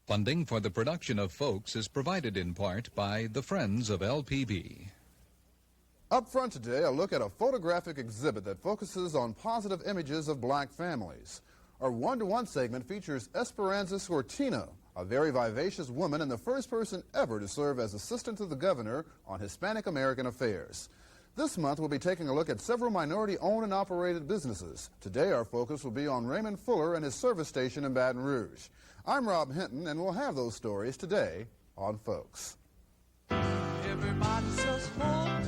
Funding for the production of Folks is provided in part by the Friends of LPB. Up front today, a look at a photographic exhibit that focuses on positive images of black families. Our one-to-one segment features Esperanza Sciortino, a very vivacious woman and the first person ever to serve as assistant to the governor on Hispanic-American Affairs. This month, we'll be taking a look at several minority-owned and operated businesses. Today, our focus will be on Raymond Fuller and his service station in Baton Rouge. I'm Rob Hinton, and we'll have those stories today on Folks. Everybody says folks.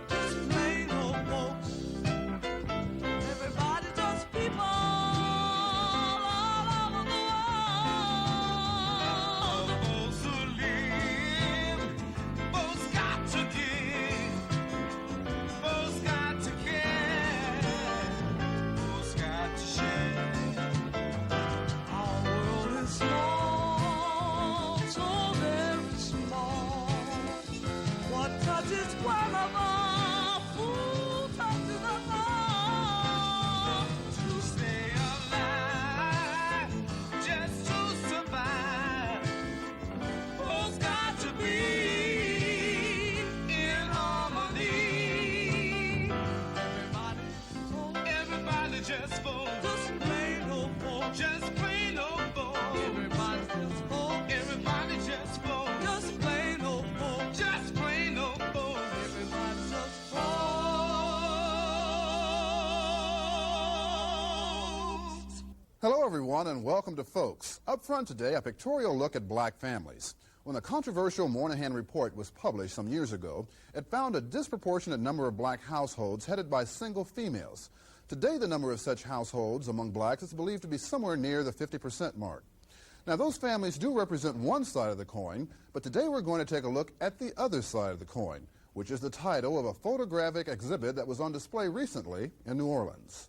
Just plain old folks. Everybody just people all over the world. Folks who live, folks got to give, folks got to care, folks got to share. Our world is small, so very small. What touches one of us, who touches us all? To stay alive, just to survive, folks got to be in harmony. Everybody just folks. Just plain old folks. Just plain old folks. Everybody just folks. Everybody just folks. Just plain old folks. Just plain old folks. Everybody just folks. Hello, everyone, and welcome to Folks. Up front today, a pictorial look at black families. When the controversial Moynihan Report was published some years ago, it found a disproportionate number of black households headed by single females. Today, the number of such households among blacks is believed to be somewhere near the 50% mark. Now, those families do represent one side of the coin, but today we're going to take a look at the other side of the coin, which is the title of a photographic exhibit that was on display recently in New Orleans.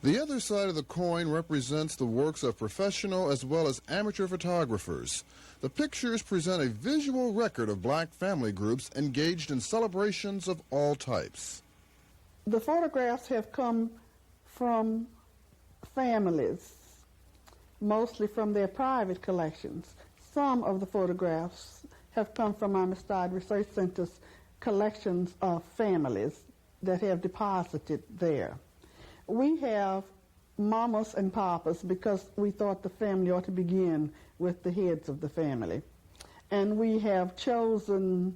The other side of the coin represents the works of professional as well as amateur photographers. The pictures present a visual record of black family groups engaged in celebrations of all types. The photographs have come from families, mostly from their private collections. Some of the photographs have come from our Amistad Research Center's collections of families that have deposited there. We have mamas and papas because we thought the family ought to begin with the heads of the family. And we have chosen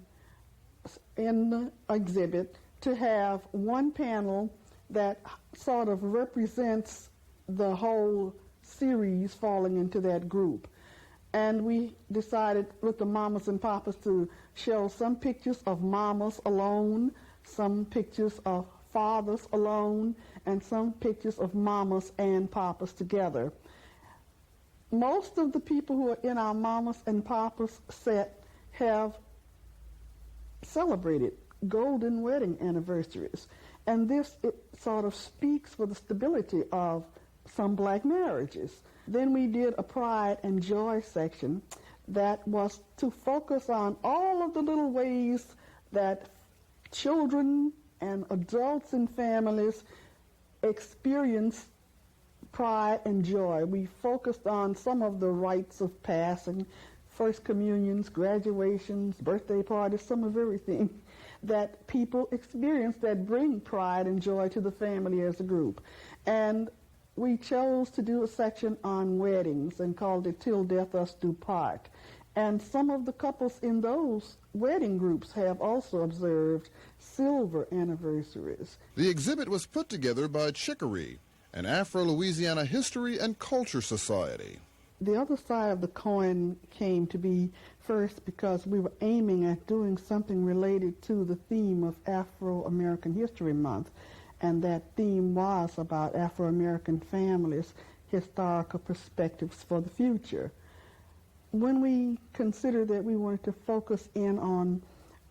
in the exhibit to have one panel that sort of represents the whole series falling into that group. And we decided with the mamas and papas to show some pictures of mamas alone, some pictures of fathers alone, and some pictures of mamas and papas together. Most of the people who are in our mamas and papas set have celebrated golden wedding anniversaries. And this, it sort of speaks for the stability of some black marriages. Then we did a pride and joy section that was to focus on all of the little ways that children and adults in families experience pride and joy. We focused on some of the rites of passing, first communions, graduations, birthday parties, some of everything that people experience that bring pride and joy to the family as a group. And we chose to do a section on weddings and called it Till Death Us Do Part. And some of the couples in those wedding groups have also observed silver anniversaries. The exhibit was put together by Chicory, an Afro-Louisiana history and culture society. The other side of the coin came to be first because we were aiming at doing something related to the theme of Afro-American History Month, and that theme was about Afro-American families, historical perspectives for the future. When we considered that we wanted to focus in on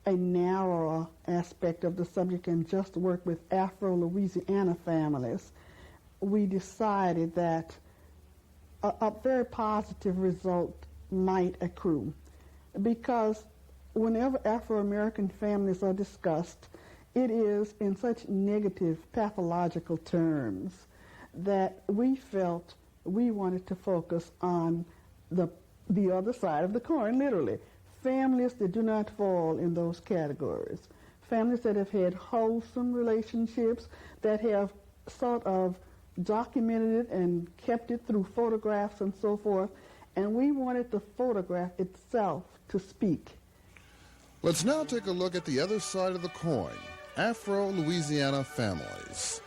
a narrower aspect of the subject and just work with Afro-Louisiana families, we decided that a very positive result might accrue, because whenever Afro-American families are discussed, it is in such negative, pathological terms that we felt we wanted to focus on the other side of the coin, literally. Families that do not fall in those categories. Families that have had wholesome relationships, that have sort of documented it and kept it through photographs and so forth. And we wanted the photograph itself to speak. Let's now take a look at the other side of the coin, Afro-Louisiana Families.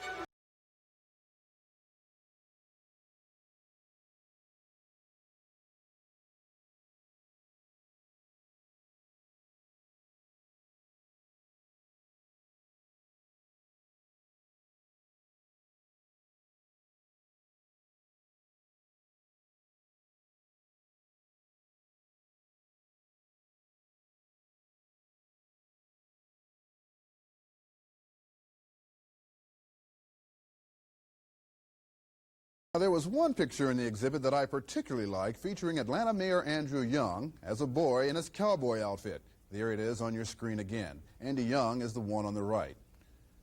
Now, there was one picture in the exhibit that I particularly like, featuring Atlanta Mayor Andrew Young as a boy in his cowboy outfit. There it is on your screen again. Andy Young is the one on the right.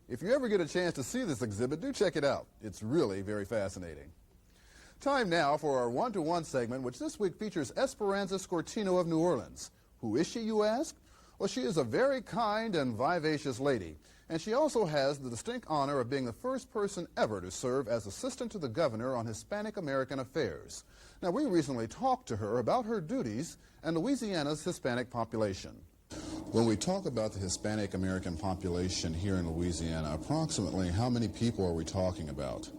If you ever get a chance to see this exhibit, do check it out. It's really very fascinating. Time now for our one-to-one segment, which this week features Esperanza Sciortino of New Orleans. Who is she, you ask? Well, she is a very kind and vivacious lady, and she also has the distinct honor of being the first person ever to serve as assistant to the governor on Hispanic-American Affairs. Now, we recently talked to her about her duties and Louisiana's Hispanic population. When we talk about the Hispanic-American population here in Louisiana, approximately how many people are we talking about?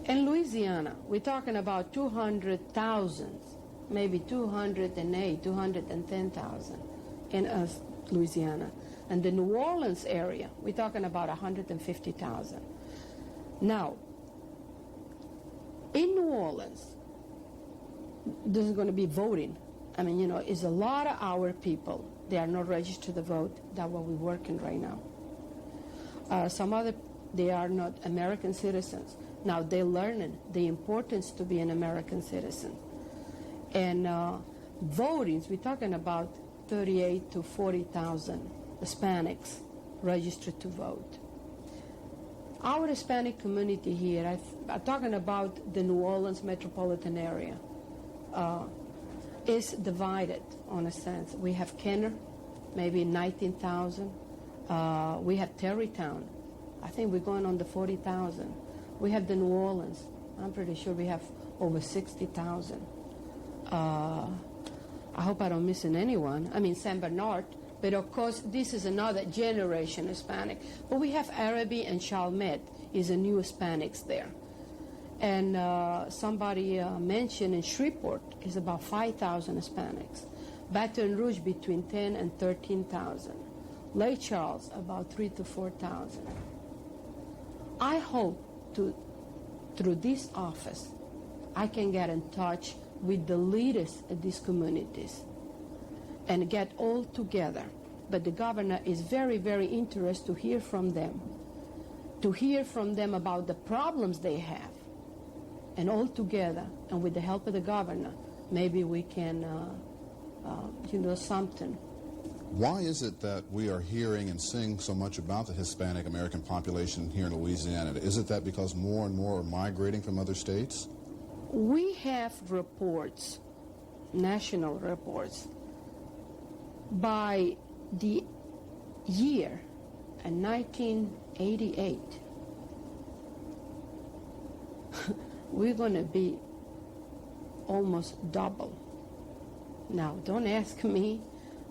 In Louisiana, we're talking about 200,000, maybe 208, 210,000 in Louisiana. And the New Orleans area, we're talking about 150,000. Now, in New Orleans, there's going to be voting. I mean, you know, it's a lot of our people. They are not registered to vote. That's what we're working right now. Some other, they are not American citizens. Now they're learning the importance to be an American citizen. And voting, we're talking about 38 to 40,000 Hispanics registered to vote. Our Hispanic community here, I'm talking about the New Orleans metropolitan area, is divided on a sense. We have Kenner, maybe 19,000. We have Terrytown. I think we're going on the 40,000. We have the New Orleans. I'm pretty sure we have over 60,000. I hope I don't miss anyone. I mean, San Bernard. But of course, this is another generation Hispanic. But we have Arabi and Chalmette is a new Hispanics there. And somebody mentioned in Shreveport is about 5,000 Hispanics. Baton Rouge between 10 and 13,000. Lake Charles about 3,000 to 4,000. I hope through this office, I can get in touch with the leaders of these communities and get all together. But the governor is very, very interested to hear from them about the problems they have. And all together, and with the help of the governor, maybe we can, something. Why is it that we are hearing and seeing so much about the Hispanic American population here in Louisiana? Is it that because more and more are migrating from other states? We have reports, national reports, by the year in 1988, we're going to be almost double. Now, don't ask me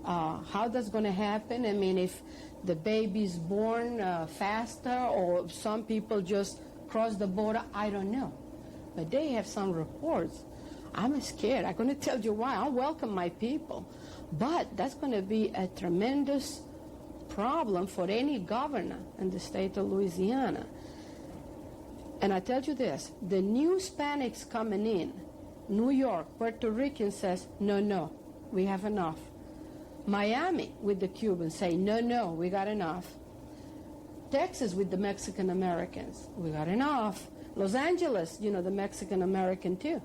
how that's going to happen. I mean, if the baby's born faster or some people just cross the border, I don't know. But they have some reports. I'm scared. I'm going to tell you why. I welcome my people. But that's going to be a tremendous problem for any governor in the state of Louisiana. And I tell you this, the new Hispanics coming in, New York, Puerto Rican says, no, we have enough. Miami with the Cubans say, no, we got enough. Texas with the Mexican Americans, we got enough. Los Angeles, the Mexican American too.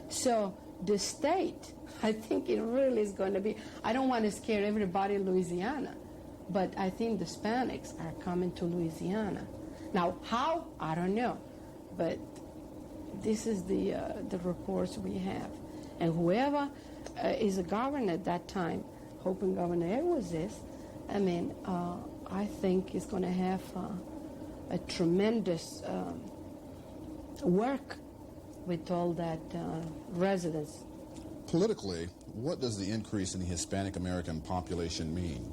So the state, I think it really is going to be, I don't want to scare everybody in Louisiana, but I think the Hispanics are coming to Louisiana. Now, how? I don't know. But this is the reports we have. And whoever is a governor at that time, hoping Governor Air was this, I mean, I think is going to have a tremendous work with all that residents. Politically, what does the increase in the Hispanic American population mean?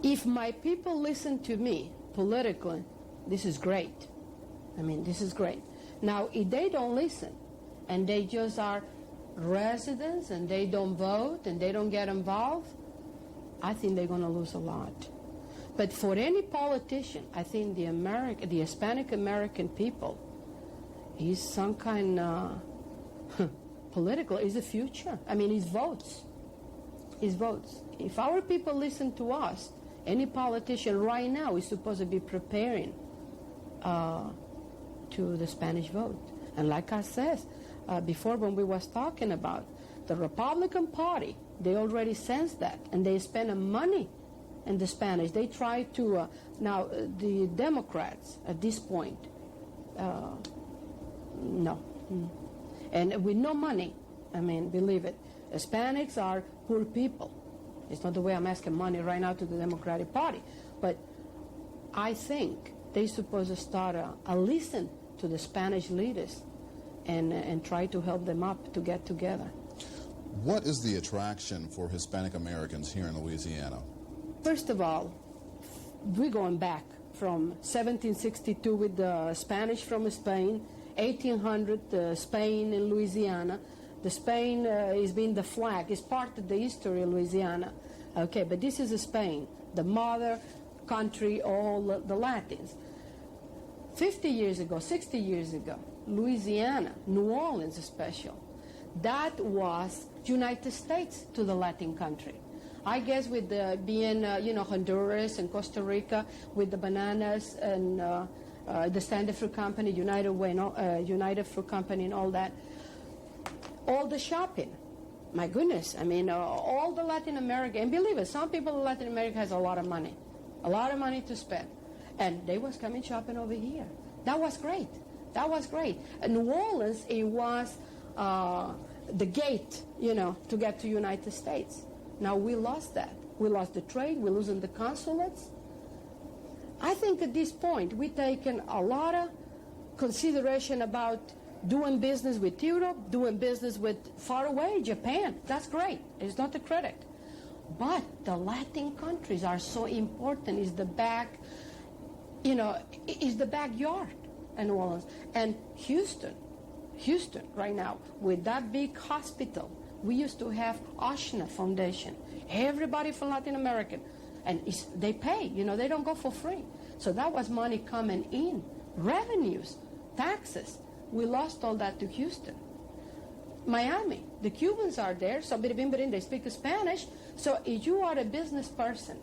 If my people listen to me politically, this is great. I mean, this is great. Now, if they don't listen and they just are residents and they don't vote and they don't get involved, I think they're going to lose a lot. But for any politician, I think the Hispanic American people is some kind political, is the future. I mean, it's votes. It's votes. If our people listen to us, any politician right now is supposed to be preparing to the Spanish vote. And like I said before when we was talking about the Republican Party, they already sense that, and they spend money in the Spanish. They try to, now the Democrats at this point, no. And with no money, I mean, believe it, Hispanics are poor people. It's not the way I'm asking money right now to the Democratic Party, but I think they're supposed to start a listen to the Spanish leaders and try to help them up to get together. What is the attraction for Hispanic Americans here in Louisiana? First of all, we're going back from 1762 with the Spanish from Spain, 1800 Spain in Louisiana. The Spain is being the flag, is part of the history of Louisiana. Okay, but this is Spain, the mother country, all the Latins. 50 years ago, 60 years ago, Louisiana, New Orleans especially, that was United States to the Latin country. I guess with being, Honduras and Costa Rica, with the bananas and the Standard Fruit Company, United Way, United Fruit Company and all that, all the shopping, my goodness, I mean, all the Latin America, and believe it, some people in Latin America has a lot of money to spend, and they was coming shopping over here. That was great. That was great. And New Orleans, it was the gate, to get to United States. Now we lost that. We lost the trade. We're losing the consulates. I think at this point we've taken a lot of consideration about doing business with Europe, doing business with far away, Japan. That's great. It's not a critic. But the Latin countries are so important. It's the it's the backyard in New Orleans. And Houston right now, with that big hospital, we used to have Ashna Foundation. Everybody from Latin America, and they pay, they don't go for free. So that was money coming in, revenues, taxes. We lost all that to Houston. Miami, the Cubans are there, so they speak Spanish. So if you are a business person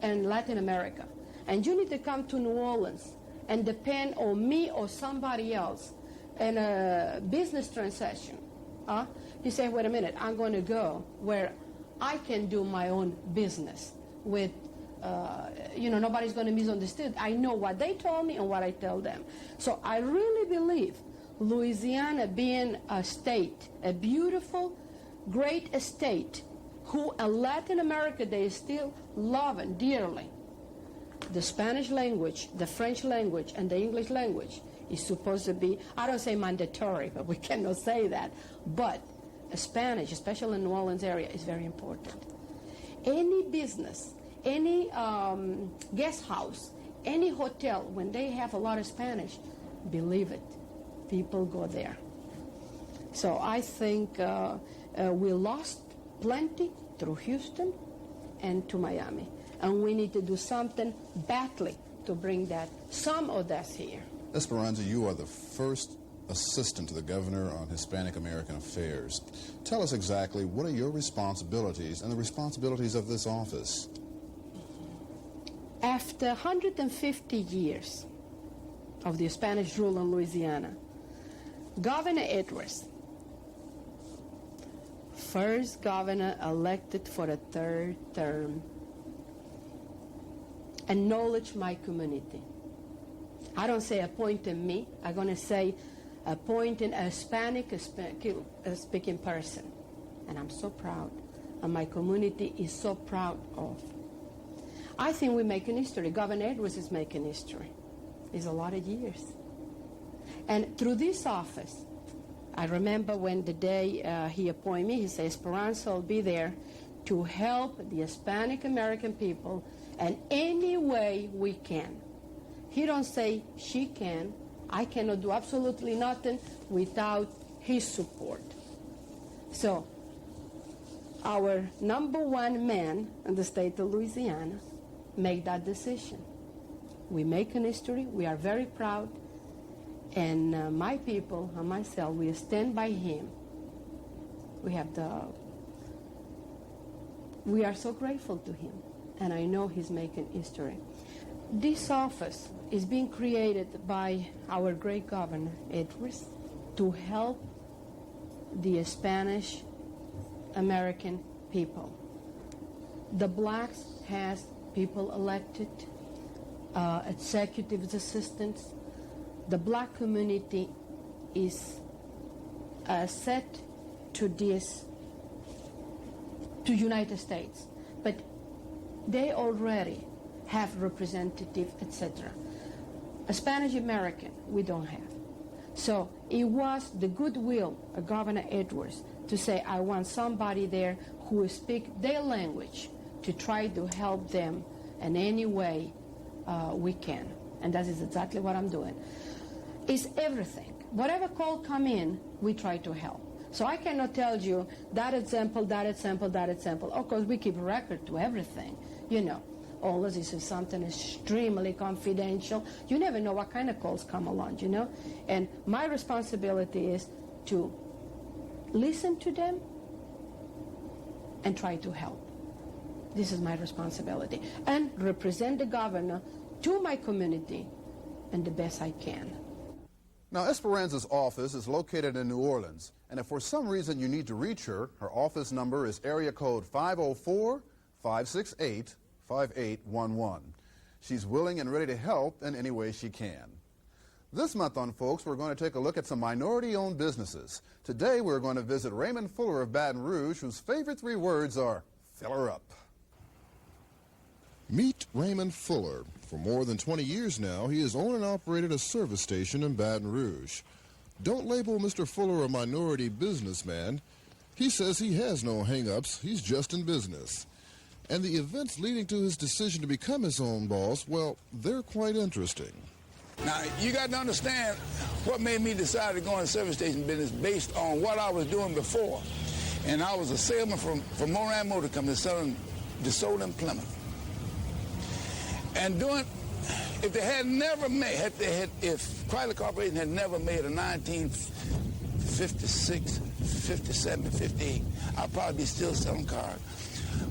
in Latin America, and you need to come to New Orleans and depend on me or somebody else in a business transaction, you say, wait a minute, I'm going to go where I can do my own business with, nobody's going to misunderstand. I know what they told me and what I tell them. So I really believe Louisiana being a state, a beautiful, great state, who in Latin America they still love and dearly. The Spanish language, the French language, and the English language is supposed to be, I don't say mandatory, but we cannot say that, but Spanish, especially in New Orleans area, is very important. Any business, any guest house, any hotel, when they have a lot of Spanish, believe it, people go there. So I think we lost plenty through Houston and to Miami. And we need to do something badly to bring some of that here. Esperanza, you are the first assistant to the governor on Hispanic-American Affairs. Tell us exactly what are your responsibilities and the responsibilities of this office? After 150 years of the Spanish rule in Louisiana, Governor Edwards, first governor elected for a third term, acknowledged my community. I don't say appointed me. I'm going to say appointing a Hispanic-speaking person. And I'm so proud, and my community is so proud of. I think we're making history. Governor Edwards is making history. It's a lot of years. And through this office, I remember when the day he appointed me, he said, Esperanza will be there to help the Hispanic-American people in any way we can. He don't say she can. I cannot do absolutely nothing without his support. So our #1 man in the state of Louisiana made that decision. We make an history. We are very proud. And my people and myself, we stand by him. We are so grateful to him. And I know he's making history. This office is being created by our great Governor Edwards to help the Spanish-American people. The blacks has people elected, executive assistants. The black community is set to United States, but they already have representative, etc. A Spanish American, we don't have. So it was the goodwill of Governor Edwards to say, I want somebody there who speaks their language to try to help them in any way we can. And that is exactly what I'm doing. It's everything. Whatever call come in, we try to help. So I cannot tell you that example, that example, that example. Of course, we keep record to everything, you know. Always this is something extremely confidential. You never know what kind of calls come along, you know. And my responsibility is to listen to them and try to help. This is my responsibility. And represent the governor to my community in the best I can. Now, Esperanza's office is located in New Orleans, and if for some reason you need to reach her, her office number is area code 504-568-5811. She's willing and ready to help in any way she can. This month on Folks, we're going to take a look at some minority-owned businesses. Today, we're going to visit Raymond Fuller of Baton Rouge, whose favorite 3 words are, fill her up. Meet Raymond Fuller. For more than 20 years now, he has owned and operated a service station in Baton Rouge. Don't label Mr. Fuller a minority businessman. He says he has no hang-ups. He's just in business. And the events leading to his decision to become his own boss, well, they're quite interesting. Now, you got to understand what made me decide to go in service station business based on what I was doing before. And I was a salesman from Moran Motor Company selling DeSoto and Plymouth. And if they had never made, if Chrysler Corporation had never made a 1956, 57, 58, I'd probably be still selling cars.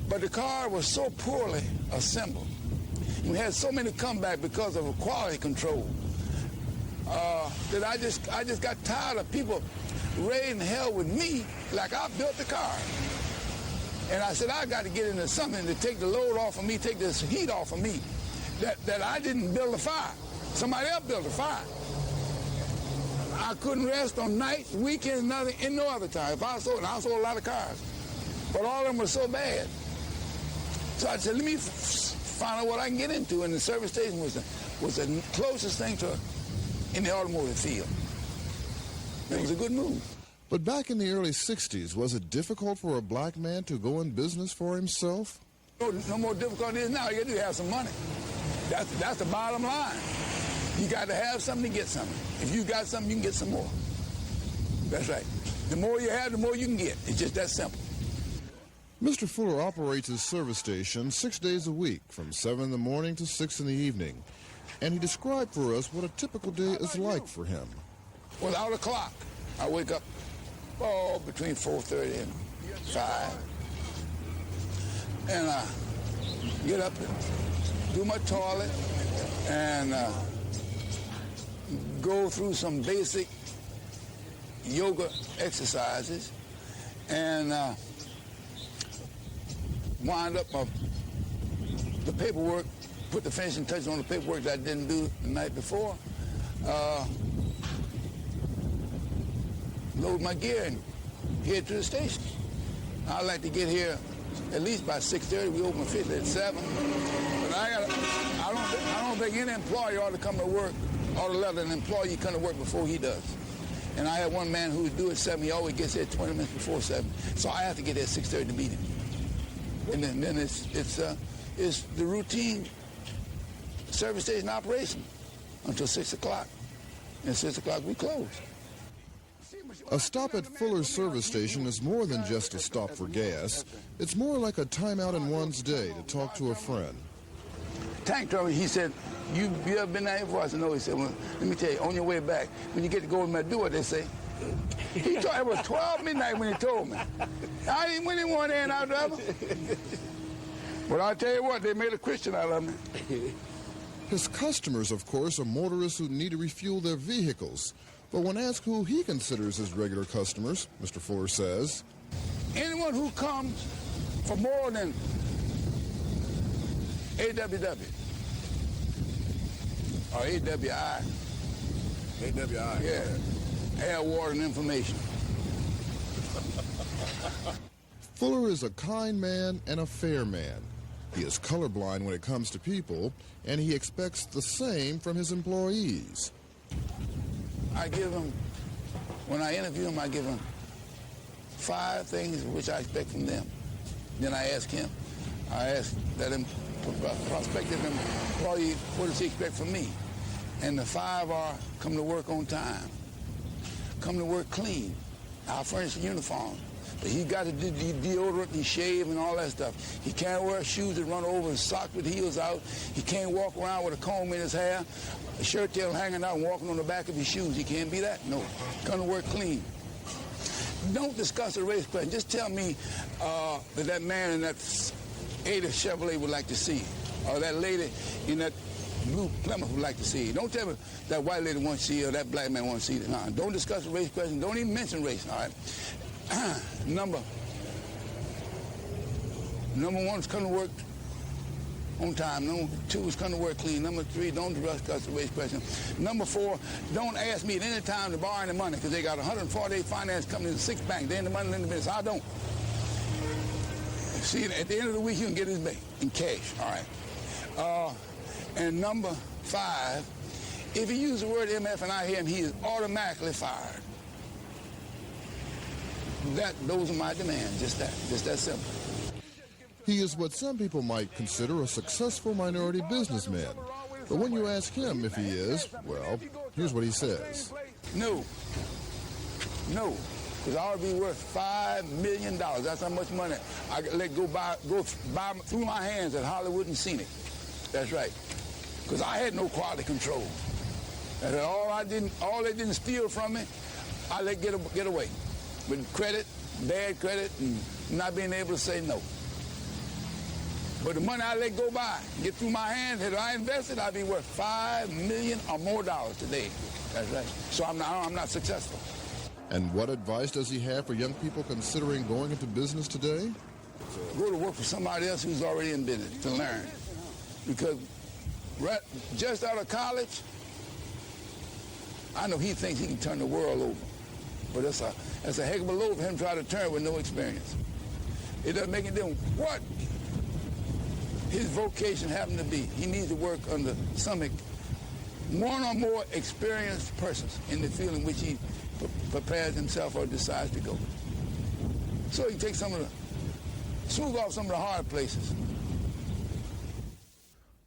But the car was so poorly assembled. We had so many comeback because of quality control that I just got tired of people raising hell with me like I built the car. And I said, I got to get into something to take the load off of me, take this heat off of me. That I didn't build a fire. Somebody else built a fire. I couldn't rest on nights, weekends, nothing, in no other time. I sold a lot of cars. But all of them were so bad. So I said, let me find out what I can get into. And the service station was the closest thing to in the automotive field. It was a good move. But back in the early 60s, was it difficult for a black man to go in business for himself? No more difficult than it is now. You got to have some money. That's the bottom line. You got to have something to get something. If you got something, you can get some more. That's right. The more you have, the more you can get. It's just that simple. Mr. Fuller operates his service station 6 days a week, from 7 in the morning to 6 in the evening. And he described for us what a typical day is like for him. Without a clock, I wake up between 4:30 and 5. And I get up and do my toilet and go through some basic yoga exercises and wind up the paperwork, put the finishing touches on the paperwork that I didn't do the night before. load my gear and head to the station. I like to get here at least by 6:30. We open officially at 7. But I don't think any employee ought to come to work, ought to let an employee come to work before he does. And I have one man who would do it at 7. He always gets there 20 minutes before 7. So I have to get there at 6:30 to meet him. And then it's the routine service station operation until 6 o'clock. And at 6 o'clock we close. A stop at Fuller's service station is more than just a stop for gas. It's more like a time out in one's day to talk to a friend. Tank driver, he said, you ever been down here before? I said, no. He said, well, let me tell you, on your way back, when you get to go in do what they say. He told, it was 12 midnight when he told me. I didn't win anyone there now, driver. But I'll tell you what, they made a Christian out of me. His customers, of course, are motorists who need to refuel their vehicles. But when asked who he considers his regular customers, Mr. Fuller says, anyone who comes for more than AWW or AWI. AWI. Yeah. Air, water, and information. Fuller is a kind man and a fair man. He is colorblind when it comes to people, and he expects the same from his employees. I give them, when I interview them, I give them 5 things which I expect from them. Then I ask him, I ask that prospective employee, what does he expect from me? And the 5 are, come to work on time, come to work clean, I'll furnish a uniform. But he got to do deodorant and shave and all that stuff. He can't wear shoes that run over and socks with heels out. He can't walk around with a comb in his hair, a shirt tail hanging out and walking on the back of his shoes. He can't be that. No. Come to work clean. Don't discuss the race question. Just tell me that man in that 80 Chevrolet would like to see, or that lady in that blue Plymouth would like to see. Don't tell me that white lady wants to see or that black man wants to see. No, don't discuss the race question. Don't even mention race, all right? Number 1 is come to work on time. Number 2 is come to work clean. Number 3, don't discuss the race question. Number 4, don't ask me at any time to borrow any money because they got 148 finance companies and 6 banks. They're in the money lending business. I don't. See, at the end of the week, you can get his bank in cash. All right. And number 5, if he uses the word MF and I hear him, he is automatically fired. Those are my demands, just that simple. He is what some people might consider a successful minority businessman. But when you ask him if he is, well, here's what he says. No, because I ought to be worth $5 million. That's how much money I let go by through my hands at Hollywood and Scenic. That's right, because I had no quality control. And all they didn't steal from me, I let get away. With credit, bad credit, and not being able to say no. But the money I let go by, get through my hands, had I invested, I'd be worth $5 million or more today. That's right. So I'm not successful. And what advice does he have for young people considering going into business today? Go to work for somebody else who's already in business to learn. Because just out of college, I know he thinks he can turn the world over. But that's a heck of a load for him to try to turn with no experience. It doesn't make any difference what his vocation happened to be. He needs to work under one or more experienced persons in the field in which he prepares himself or decides to go. So he takes smooth off some of the hard places.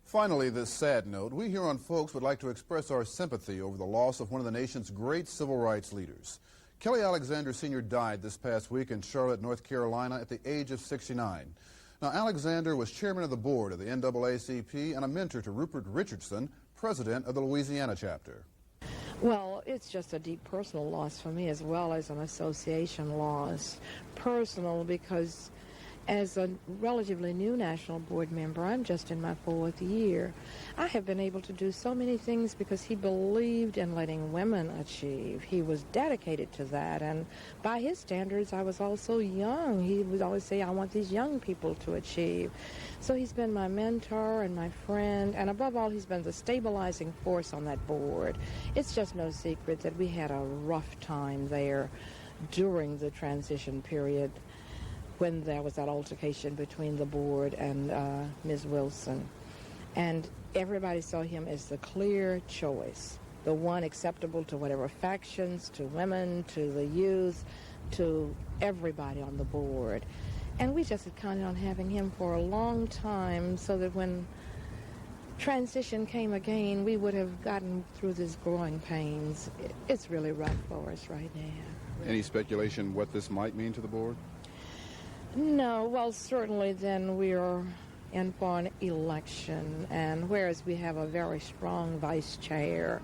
Finally, this sad note, we here on Folks would like to express our sympathy over the loss of one of the nation's great civil rights leaders. Kelly Alexander Sr. died this past week in Charlotte, North Carolina at the age of 69. Now, Alexander was chairman of the board of the NAACP and a mentor to Rupert Richardson, president of the Louisiana chapter. Well, it's just a deep personal loss for me as well as an association loss. Personal because as a relatively new national board member, I'm just in my 4th year. I have been able to do so many things because he believed in letting women achieve. He was dedicated to that, and by his standards, I was also young. He would always say, I want these young people to achieve. So he's been my mentor and my friend, and above all, he's been the stabilizing force on that board. It's just no secret that we had a rough time there. during the transition period when there was that altercation between the board and Ms. Wilson. And everybody saw him as the clear choice, the one acceptable to whatever factions, to women, to the youth, to everybody on the board. And we just had counted on having him for a long time so that when transition came again, we would have gotten through these growing pains. It's really rough for us right now. Any speculation what this might mean to the board? No, well, certainly then we are in for an election, and whereas we have a very strong vice chair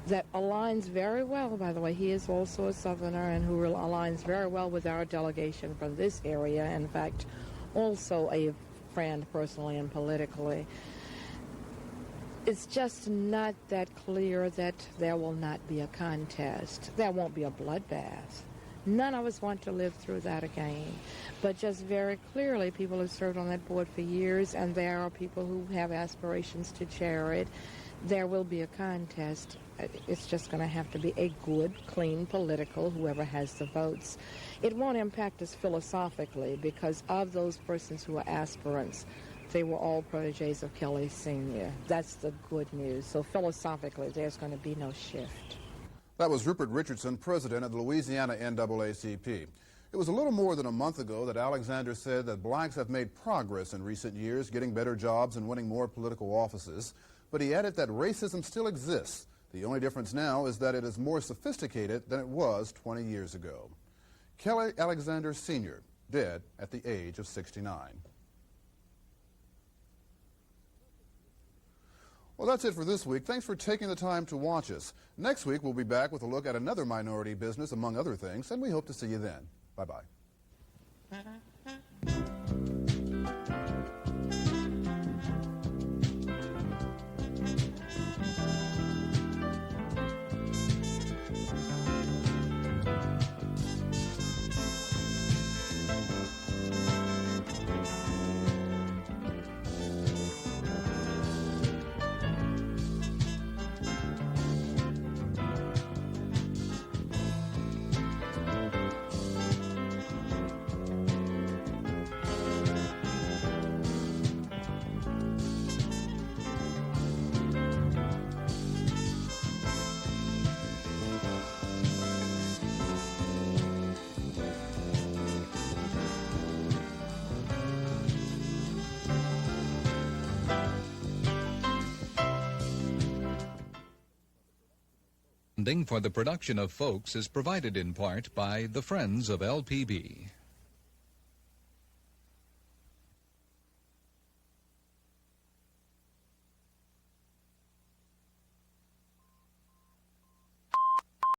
that aligns very well, by the way, he is also a Southerner and who aligns very well with our delegation from this area, in fact, also a friend personally and politically. It's just not that clear that there will not be a contest. There won't be a bloodbath. None of us want to live through that again. But just very clearly, people have served on that board for years, and there are people who have aspirations to chair it. There will be a contest. It's just going to have to be a good, clean, political, whoever has the votes. It won't impact us philosophically because of those persons who are aspirants, they were all proteges of Kelly Sr. That's the good news. So philosophically, there's going to be no shift. That was Rupert Richardson, president of the Louisiana NAACP. It was a little more than a month ago that Alexander said that blacks have made progress in recent years, getting better jobs and winning more political offices. But he added that racism still exists. The only difference now is that it is more sophisticated than it was 20 years ago. Kelly Alexander Sr., dead at the age of 69. Well, that's it for this week. Thanks for taking the time to watch us. Next week, we'll be back with a look at another minority business, among other things, and we hope to see you then. Bye-bye. Funding for the production of Folks is provided in part by the Friends of LPB.